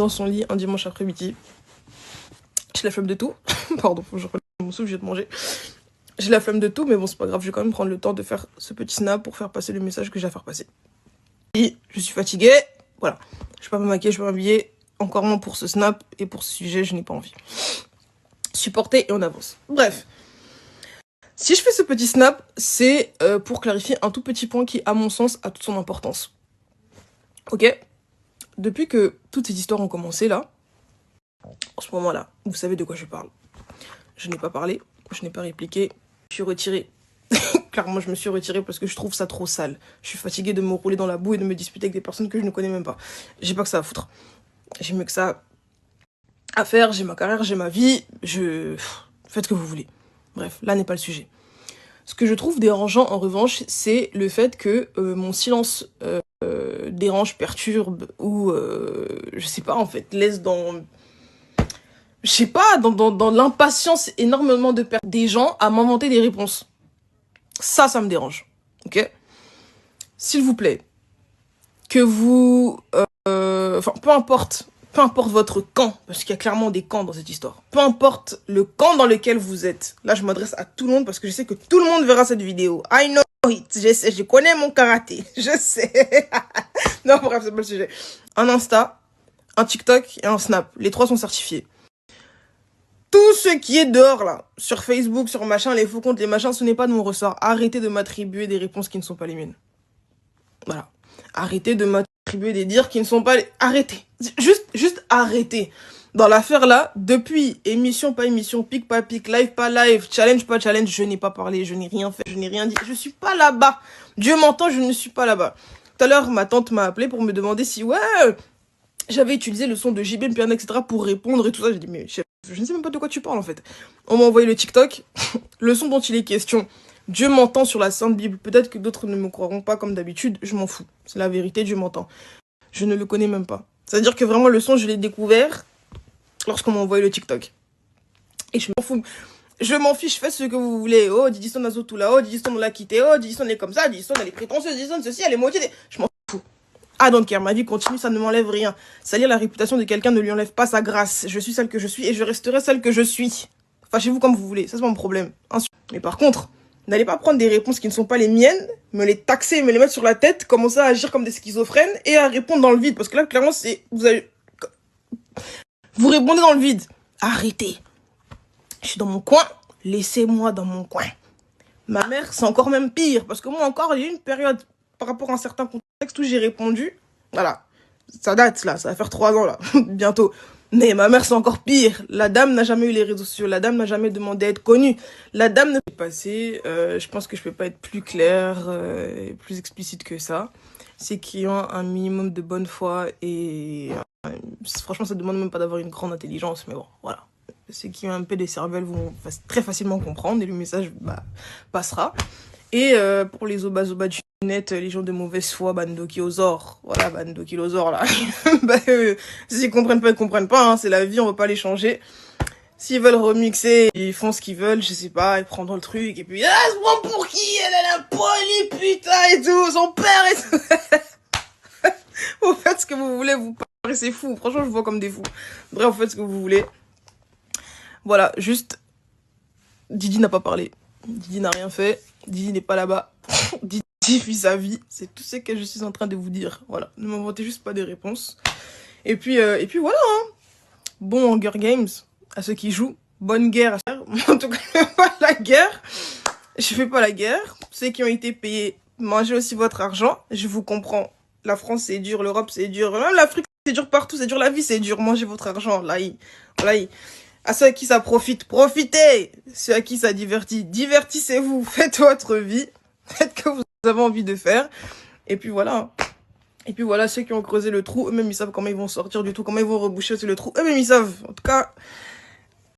dans son lit un dimanche après-midi. J'ai la flemme de tout. Pardon, faut que je relève mon souffle, je vais te manger. J'ai la flemme de tout, mais bon, c'est pas grave, je vais quand même prendre le temps de faire ce petit snap pour faire passer le message que j'ai à faire passer. Et je suis fatiguée, voilà. Je vais pas me maquiller, je vais m'habiller. Encore moins pour ce snap et pour ce sujet, je n'ai pas envie. Supporter et on avance. Bref. Si je fais ce petit snap, c'est pour clarifier un tout petit point qui, à mon sens, a toute son importance. Ok ? Depuis que toutes ces histoires ont commencé, là, en ce moment-là, vous savez de quoi je parle. Je n'ai pas parlé, je n'ai pas répliqué, je suis retirée. Clairement, je me suis retirée parce que je trouve ça trop sale. Je suis fatiguée de me rouler dans la boue et de me disputer avec des personnes que je ne connais même pas. J'ai pas que ça à foutre. J'ai mieux que ça à faire, j'ai ma carrière, j'ai ma vie, faites ce que vous voulez. Bref, là n'est pas le sujet. Ce que je trouve dérangeant, en revanche, c'est le fait que mon silence dérange, perturbe, ou, je sais pas, en fait, laisse dans... Je sais pas, dans l'impatience énormément de des gens à m'inventer des réponses. Ça me dérange, ok ? S'il vous plaît, que vous... Enfin, peu importe votre camp, parce qu'il y a clairement des camps dans cette histoire. Peu importe le camp dans lequel vous êtes. Là, je m'adresse à tout le monde parce que je sais que tout le monde verra cette vidéo. I know it. Je sais, je connais mon karaté. Je sais. Non, bref, c'est pas le sujet. Un Insta, un TikTok et un Snap. Les 3 sont certifiés. Tout ce qui est dehors, là, sur Facebook, sur machin, les faux comptes, les machins, ce n'est pas de mon ressort. Arrêtez de m'attribuer des réponses qui ne sont pas les miennes. Voilà. Arrêtez de m'attribuer des dires qui ne sont pas les... Arrêtez. Juste arrêtez. Dans l'affaire là, depuis émission pas émission, pic pas pic, live pas live, challenge pas challenge, je n'ai pas parlé, je n'ai rien fait, je n'ai rien dit. Je suis pas là-bas. Dieu m'entend, je ne suis pas là-bas. Tout à l'heure, ma tante m'a appelé pour me demander si, ouais, j'avais utilisé le son de JB, Piano, etc. pour répondre et tout ça. J'ai dit, mais chef, je ne sais même pas de quoi tu parles en fait. On m'a envoyé le TikTok, le son dont il est question. Dieu m'entend sur la Sainte Bible. Peut-être que d'autres ne me croiront pas comme d'habitude. Je m'en fous. C'est la vérité, Dieu m'entend. Je ne le connais même pas. C'est-à-dire que vraiment, le son, je l'ai découvert lorsqu'on m'a envoyé le TikTok. Et je m'en fous. Je m'en fiche, faites ce que vous voulez. Oh, Didi Son a tout là. Oh, Didi Son on l'a quitté. Oh, Didi Son est comme ça. Didi Son elle est prétentieuse. Didi Son ceci, elle est moitié. Je m'en fous. I don't care. Ma vie continue, ça ne m'enlève rien. Salir la réputation de quelqu'un ne lui enlève pas sa grâce. Je suis celle que je suis et je resterai celle que je suis. Fâchez-vous comme vous voulez. Ça, c'est mon problème. Mais par contre... N'allez pas prendre des réponses qui ne sont pas les miennes, me les taxer, me les mettre sur la tête, commencer à agir comme des schizophrènes et à répondre dans le vide. Parce que là, clairement, c'est... Vous répondez dans le vide. Arrêtez. Je suis dans mon coin. Laissez-moi dans mon coin. Ma mère, c'est encore même pire. Parce que moi, encore, il y a eu une période par rapport à un certain contexte où j'ai répondu. Voilà. Ça date, là. Ça va faire 3 ans, là. Bientôt. Mais ma mère, c'est encore pire. La dame n'a jamais eu les réseaux sociaux. La dame n'a jamais demandé à être connue. La dame ne... Passé, je pense que je peux pas être plus claire et plus explicite que ça. C'est qu'ils ont un minimum de bonne foi et... franchement, ça demande même pas d'avoir une grande intelligence. Mais bon, voilà. Ceux qui ont un peu des cervelles vont très facilement comprendre et le message passera. Et pour les zoba du net, les gens de mauvaise foi, bandokiosaures, voilà, bandokilosors là, s'ils comprennent pas, ils comprennent pas, hein, c'est la vie, on va pas les changer. S'ils veulent remixer, ils font ce qu'ils veulent, je sais pas, ils prendront le truc, et puis, ah, se prend pour qui? Elle a la poli, putain, et tout, son père et tout. Vous faites ce que vous voulez, vous paraissez fous, franchement, je vous vois comme des fous. Bref, vous faites ce que vous voulez. Voilà, juste, Didi n'a pas parlé. Didi n'a rien fait. Didi n'est pas là-bas. Didi vit sa vie. C'est tout ce que je suis en train de vous dire. Voilà. Ne m'inventez juste pas des réponses. Et puis voilà. Hein. Bon Hunger Games à ceux qui jouent. Bonne guerre à ceux qui... En tout cas, je fais pas la guerre. Je fais pas la guerre. Ceux qui ont été payés, mangez aussi votre argent. Je vous comprends. La France, c'est dur. L'Europe, c'est dur. Même l'Afrique, c'est dur partout. C'est dur. La vie, c'est dur. Mangez votre argent. Là, à ceux à qui ça profite, profitez. Ceux à qui ça divertit, divertissez-vous. Faites votre vie. Faites ce que vous avez envie de faire. Et puis voilà. Et puis voilà, ceux qui ont creusé le trou, eux-mêmes ils savent comment ils vont sortir du trou, comment ils vont reboucher aussi le trou. Eux-mêmes ils savent. En tout cas,